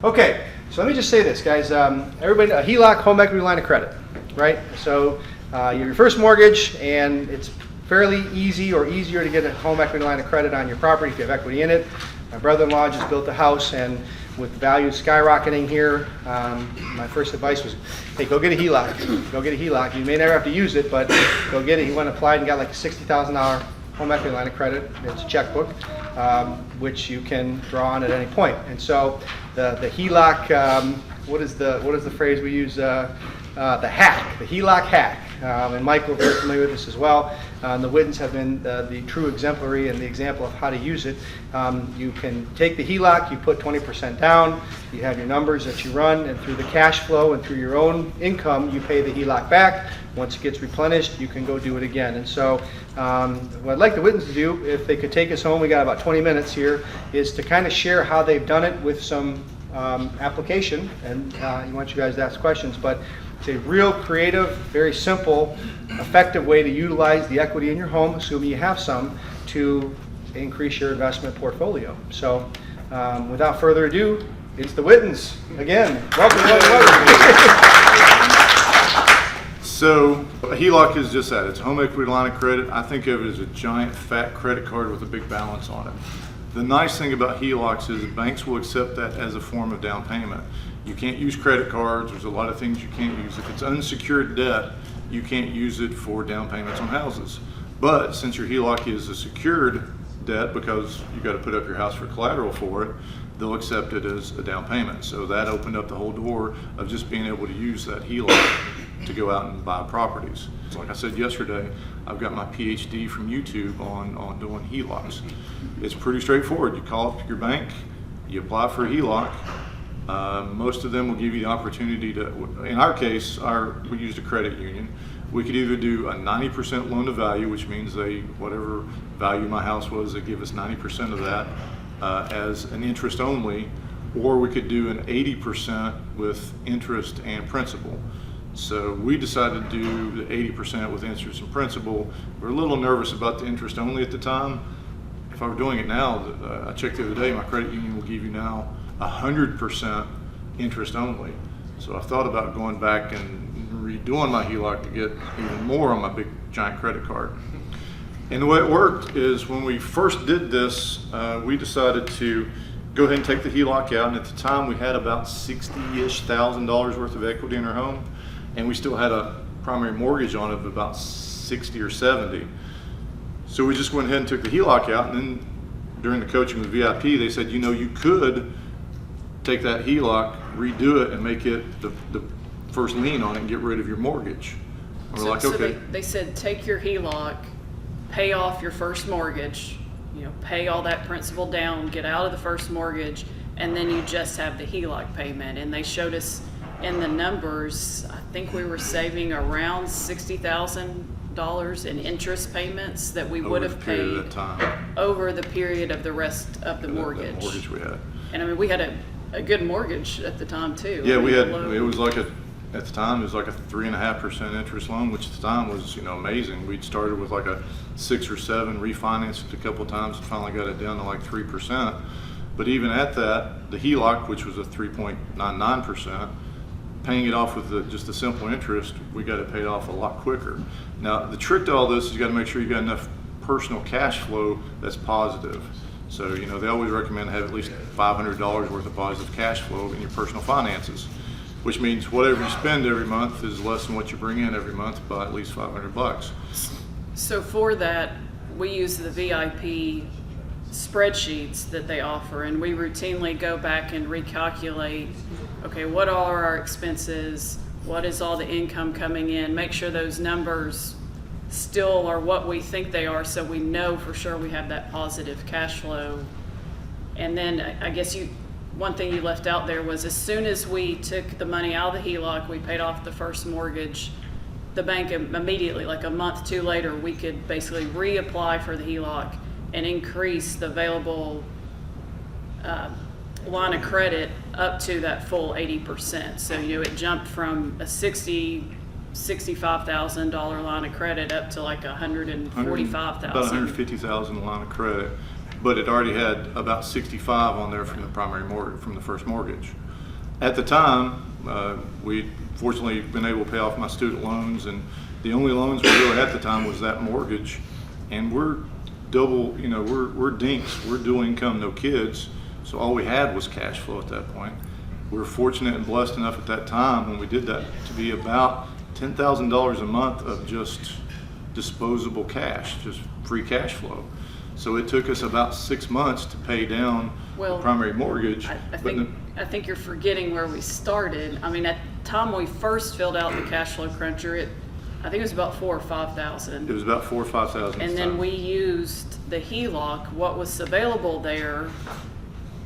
Okay, so let me just say this, guys. Everybody, a HELOC, home equity line of credit, right? So you have your first mortgage, and it's fairly easy or easier to get a home equity line of credit on your property if you have equity in it. My brother-in-law just built a house, and with values skyrocketing here, my first advice was, hey, go get a HELOC. Go get a HELOC. You may never have to use it, but go get it. He went and applied and got like a $60,000 home equity line of credit. It's a checkbook, which you can draw on at any point. And so the HELOC, what is the phrase we use? The HELOC hack. And Michael is very familiar with this as well. The Wittens have been the true exemplary and the example of how to use it. You can take the HELOC, you put 20% down, you have your numbers that you run, and through the cash flow and through your own income, you pay the HELOC back. Once it gets replenished, you can go do it again. And so what I'd like the Wittens to do, if they could take us home, we got about 20 minutes here, is to kind of share how they've done it with some application, and I want you guys to ask questions, but it's a real creative, very simple, effective way to utilize the equity in your home, assuming you have some, to increase your investment portfolio. So without further ado, it's the Wittens again. Welcome. So a HELOC is just that. It's a home equity line of credit. I think of it as a giant fat credit card with a big balance on it. The nice thing about HELOCs is banks will accept that as a form of down payment. You can't use credit cards. There's a lot of things you can't use. If it's unsecured debt, you can't use it for down payments on houses. But since your HELOC is a secured debt, because you got to put up your house for collateral for it, they'll accept it as a down payment. So that opened up the whole door of just being able to use that HELOC to go out and buy properties. Like I said yesterday, I've got my PhD from YouTube on doing HELOCs. It's pretty straightforward. You call up your bank, you apply for a HELOC. Most of them will give you the opportunity to, in our case, we used a credit union. We could either do a 90% loan to value, which means whatever value my house was, they give us 90% of that as an interest only, or we could do an 80% with interest and principal. So we decided to do the 80% with interest and principal. We're a little nervous about the interest only at the time. If I were doing it now, I checked the other day, my credit union will give you now 100% interest only. So I've thought about going back and redoing my HELOC to get even more on my big giant credit card. And the way it worked is when we first did this, we decided to go ahead and take the HELOC out, and at the time we had about $60,000-ish worth of equity in our home, and we still had a primary mortgage on it of about 60 or 70. So we just went ahead and took the HELOC out, and then during the coaching with VIP, they said, you know, you could take that HELOC, redo it, and make it the first lien on it and get rid of your mortgage. And we're like, okay. So they said, take your HELOC, pay off your first mortgage, pay all that principal down, get out of the first mortgage, and then you just have the HELOC payment. And they showed us in the numbers, I think we were saving around $60,000 in interest payments that we would have paid over the period of the rest of the mortgage. The mortgage we had. And I mean, we had a good mortgage at the time too. Yeah, it was like at the time it was like a 3.5% interest loan, which at the time was amazing. We'd started with like a 6 or 7, refinanced it a couple of times, and finally got it down to like 3%. But even at that, the HELOC, which was a 3.99%, paying it off with just the simple interest, we got it paid off a lot quicker. Now the trick to all this is you got to make sure you got enough personal cash flow that's positive. So they always recommend have at least $500 worth of positive cash flow in your personal finances, which means whatever you spend every month is less than what you bring in every month by at least $500. So for that, we use the VIP spreadsheets that they offer, and we routinely go back and recalculate, okay, what are our expenses, what is all the income coming in, make sure those numbers still are what we think they are, so we know for sure we have that positive cash flow. And then I guess one thing you left out there was, as soon as we took the money out of the HELOC, we paid off the first mortgage, the bank immediately, like a month, 2 later, we could basically reapply for the HELOC and increase the available line of credit up to that full 80%. So it jumped from a $65,000 line of credit up to like $145,000. About $150,000 line of credit, but it already had about 65 on there from the primary mortgage, from the first mortgage. At the time, we fortunately been able to pay off my student loans, and the only loans we really had at the time was that mortgage. And we're double, we're dinks, we're dual income, no kids, so all we had was cash flow at that point. We were fortunate and blessed enough at that time when we did that to be about $10,000 a month of just disposable cash, just free cash flow. So it took us about 6 months to pay down the primary mortgage. I think you're forgetting where we started. I mean, at the time we first filled out the cash flow cruncher, I think it was about $4,000 or $5,000. It was about $4,000 or $5,000. And then we used the HELOC, what was available there,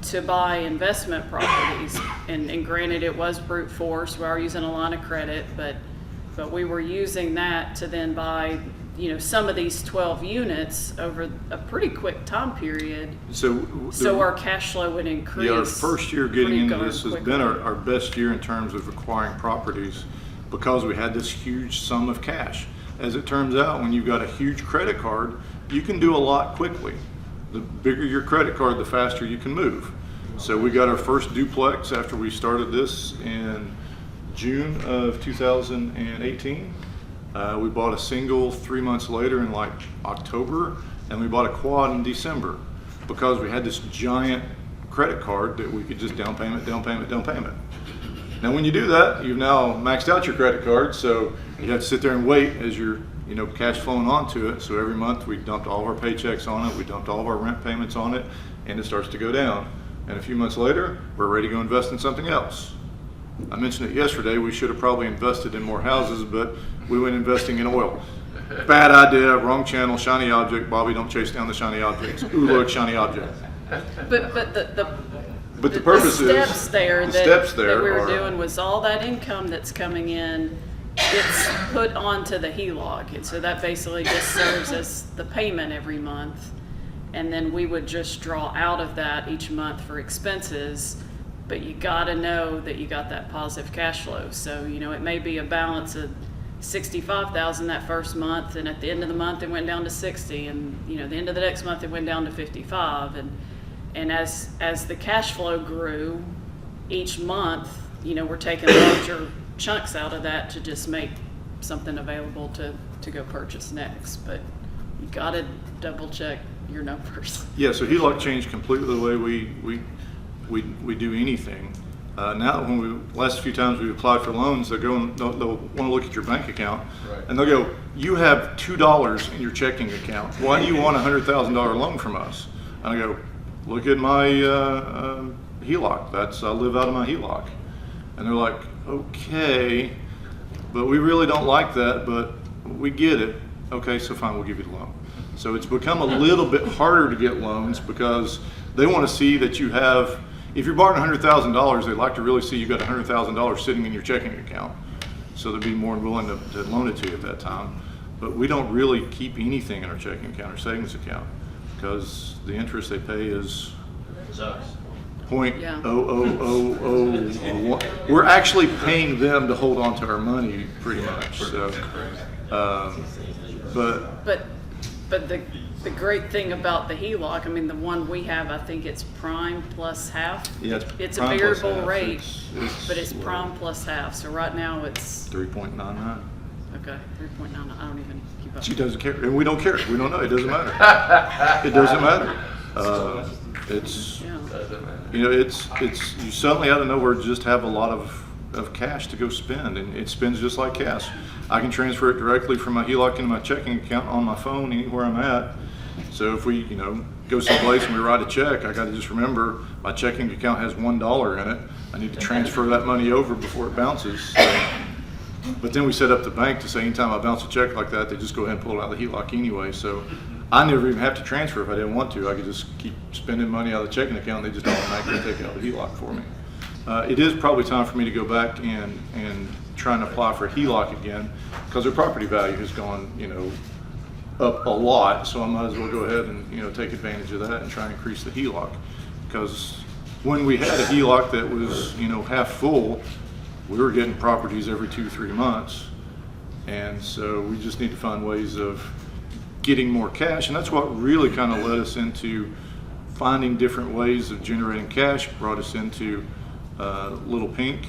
to buy investment properties. And granted, it was brute force. We are using a line of credit, but we were using that to then buy, some of these 12 units over a pretty quick time period. So our cash flow would increase. Yeah, our first year getting into this has quickly. been our best year in terms of acquiring properties because we had this huge sum of cash. As it turns out, when you've got a huge credit card, you can do a lot quickly. The bigger your credit card, the faster you can move. So we got our first duplex after we started this in June of 2018. We bought a single 3 months later in like October, and we bought a quad in December because we had this giant credit card that we could just down payment. Now when you do that, you've now maxed out your credit card, so you have to sit there and wait as you're cash flowing onto it. So every month we dumped all of our paychecks on it, we dumped all of our rent payments on it, and it starts to go down. And a few months later, we're ready to go invest in something else. I mentioned it yesterday, we should have probably invested in more houses, but we went investing in oil. Bad idea, wrong channel, shiny object. Bobby, don't chase down the shiny objects. Ooh, look, shiny object. But the purpose the is, steps there the that, steps there that we were are, doing was all that income that's coming in, it's put onto the HELOC. And so that basically just serves as the payment every month. And then we would just draw out of that each month for expenses. But you gotta know that you got that positive cash flow. So, it may be a balance of $65,000 that first month, and at the end of the month it went down to 60, and the end of the next month it went down to 55, and as the cash flow grew each month, we're taking larger chunks out of that to just make something available to go purchase next. But you gotta double check your numbers. Yeah, so HELOC changed completely the way we do anything. Now, last few times we've applied for loans, they'll want to look at your bank account, right, and they'll go, "You have $2 in your checking account. Why do you want a $100,000 loan from us?" And I go, "Look at my HELOC. I live out of my HELOC." And they're like, "Okay, but we really don't like that, but we get it." Okay, so fine, we'll give you the loan. So it's become a little bit harder to get loans because they want to see that you have. If you're borrowing $100,000, they'd like to really see you got $100,000 sitting in your checking account. So they'd be more than willing to loan it to you at that time. But we don't really keep anything in our checking account or savings account because the interest they pay is .00001. We're actually paying them to hold on to our money pretty much. So, But the great thing about the HELOC, the one we have, I think it's prime plus half. Yeah, it's a variable rate, but it's prime plus half. So right now it's 3.99. Okay, 3.99. I don't even keep up. She doesn't care, and we don't care. We don't know. It doesn't matter. It doesn't matter. It's you suddenly out of nowhere just have a lot of cash to go spend, and it spends just like cash. I can transfer it directly from my HELOC into my checking account on my phone anywhere I'm at. So if we, go someplace and we write a check, I got to just remember my checking account has $1 in it. I need to transfer that money over before it bounces. So, but then we set up the bank to say anytime I bounce a check like that, they just go ahead and pull it out of the HELOC anyway. So I never even have to transfer if I didn't want to. I could just keep spending money out of the checking account and they just automatically take it out of the HELOC for me. It is probably time for me to go back and try and apply for a HELOC again because their property value has gone, up a lot. So I might as well go ahead and, take advantage of that and try and increase the HELOC. Because when we had a HELOC that was, half full, we were getting properties every 2-3 months. And so we just need to find ways of getting more cash. And that's what really kind of led us into finding different ways of generating cash, brought us into little PINK,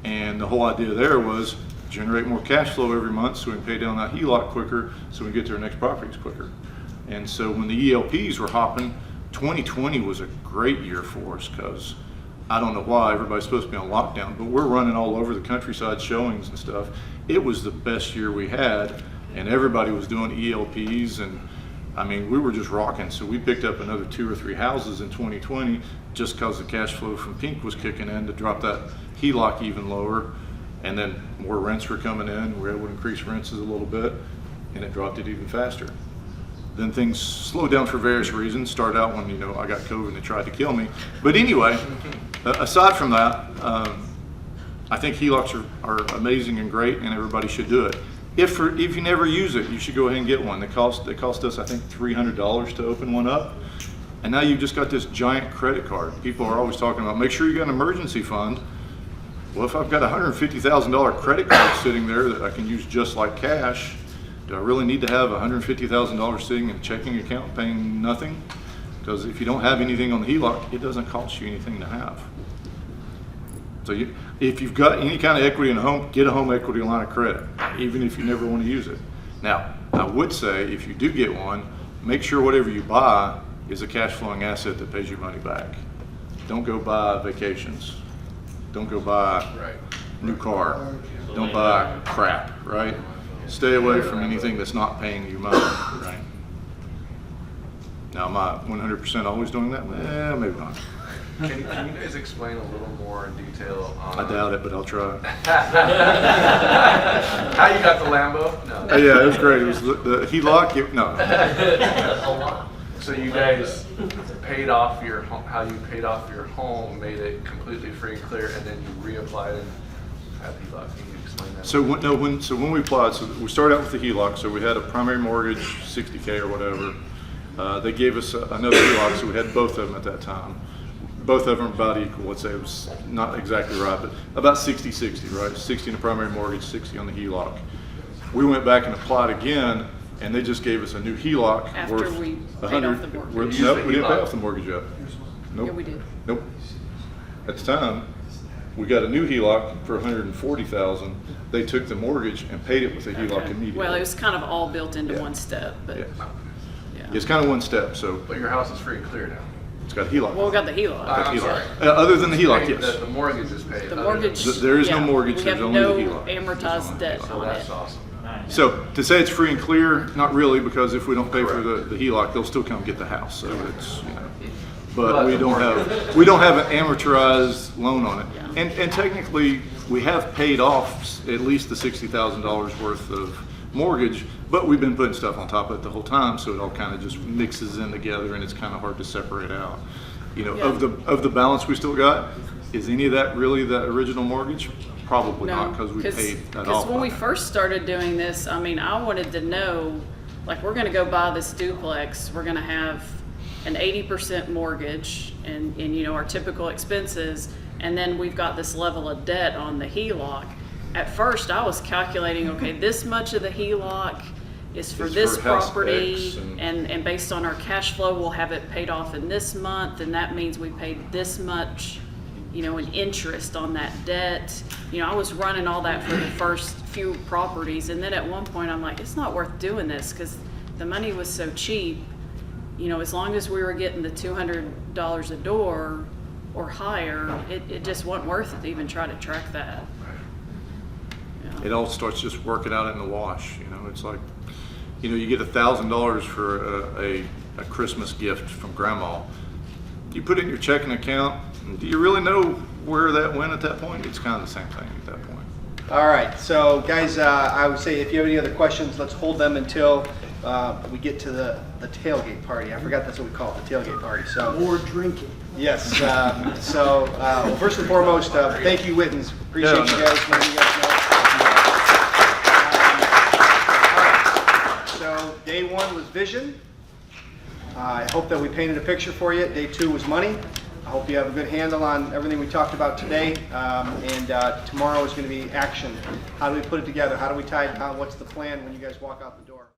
and the whole idea there was generate more cash flow every month so we can pay down that HELOC quicker so we can get to our next properties quicker. And so when the ELPs were hopping, 2020 was a great year for us because I don't know why everybody's supposed to be on lockdown, but we're running all over the countryside showings and stuff. It was the best year we had, and everybody was doing ELPs, and I mean, we were just rocking. So we picked up another 2 or 3 houses in 2020 just because the cash flow from PINK was kicking in to drop that HELOC even lower, and then more rents were coming in. We were able to increase rents a little bit, and it dropped it even faster. Then things slowed down for various reasons. Started out when, you know, I got COVID and they tried to kill me. But anyway, aside from that, I think HELOCs are amazing and great, and everybody should do it. If you never use it, you should go ahead and get one. They cost us, I think, $300 to open one up. And now you've just got this giant credit card. People are always talking about, make sure you got an emergency fund. Well, if I've got a $150,000 credit card sitting there that I can use just like cash, do I really need to have $150,000 sitting in a checking account paying nothing? Because if you don't have anything on the HELOC, it doesn't cost you anything to have. So if you've got any kind of equity in a home, get a home equity line of credit, even if you never want to use it. Now, I would say if you do get one, make sure whatever you buy is a cash flowing asset that pays you money back. Don't go buy vacations. Don't go buy a new car. Don't buy crap, right? Stay away from anything that's not paying you money, right? Now, am I 100% always doing that? Well, maybe not. Can you guys explain a little more in detail on... I doubt it, but I'll try. How you got the Lambo? No. Yeah, it was great. It was the HELOC. No. So you guys paid off your home, how you paid off your home, made it completely free and clear, and then you reapplied and had HELOC. Can you explain that? So when we applied, so we started out with the HELOC. So we had a primary mortgage, 60K or whatever. They gave us another HELOC, so we had both of them at that time. Both of them are about equal. Let's say it was not exactly right, but about 60-60, right? 60 in the primary mortgage, 60 on the HELOC. We went back and applied again, and they just gave us a new HELOC After worth we paid 100. off the mortgage. Nope, we didn't pay off the mortgage yet. Nope. Yeah, we did. Nope. At the time, we got a new HELOC for $140,000. They took the mortgage and paid it with a HELOC Okay. immediately. Well, it was kind of all built into Yeah. one step, but Yeah. yeah. It's kind of one step. So But your house is free and clear now. it's got HELOC. Well, we got the HELOC. I'm HELOC. sorry. Other than the HELOC, yes. The mortgage is paid. The other mortgage. than- There is no yeah, mortgage, We there's have only no the HELOC. amortized debt So on it. that's awesome. So to say it's free and clear, not really, because if we don't pay for the HELOC, they'll still come get the house. So it's, you know, but we don't have an amortized loan on it. Yeah. And technically, we have paid off at least the $60,000 worth of mortgage, but we've been putting stuff on top of it the whole time, so it all kind of just mixes in together, and it's kind of hard to separate out. You know, Yeah. of the balance we still got, is any of that really the original mortgage? Probably not, because we paid that off. Because when by we now. first started doing this, I mean, I wanted to know, like, we're gonna go buy this duplex, we're gonna have an 80% mortgage and, you know, our typical expenses, and then we've got this level of debt on the HELOC. At first, I was calculating, okay, this much of the HELOC is for It's this for house property, X and based on our cash flow, we'll have it paid off in this month, and that means we paid this much, you know, in interest on that debt. You know, I was running all that for the first few properties, and then at one point I'm like, it's not worth doing this because the money was so cheap. You know, as long as we were getting the $200 a door or higher, it just wasn't worth it to even try to track that. Yeah. It all starts just working out in the wash. You know, it's like, you know, you get $1,000 for a Christmas gift from grandma. You put it in your checking account. Do you really know where that went at that point? It's kind of the same thing at that point. All right, so guys, I would say if you have any other questions, let's hold them until we get to the tailgate party. I forgot that's what we call it, the tailgate party. So More drinking. yes. Well, first and foremost, thank you, Wittens. Appreciate Yeah, you no. guys letting you guys know. All right, so day one was vision. I hope that we painted a picture for you. Day two was money. I hope you have a good handle on everything we talked about today. And tomorrow is going to be action. How do we put it together? How do we tie it down? What's the plan when you guys walk out the door?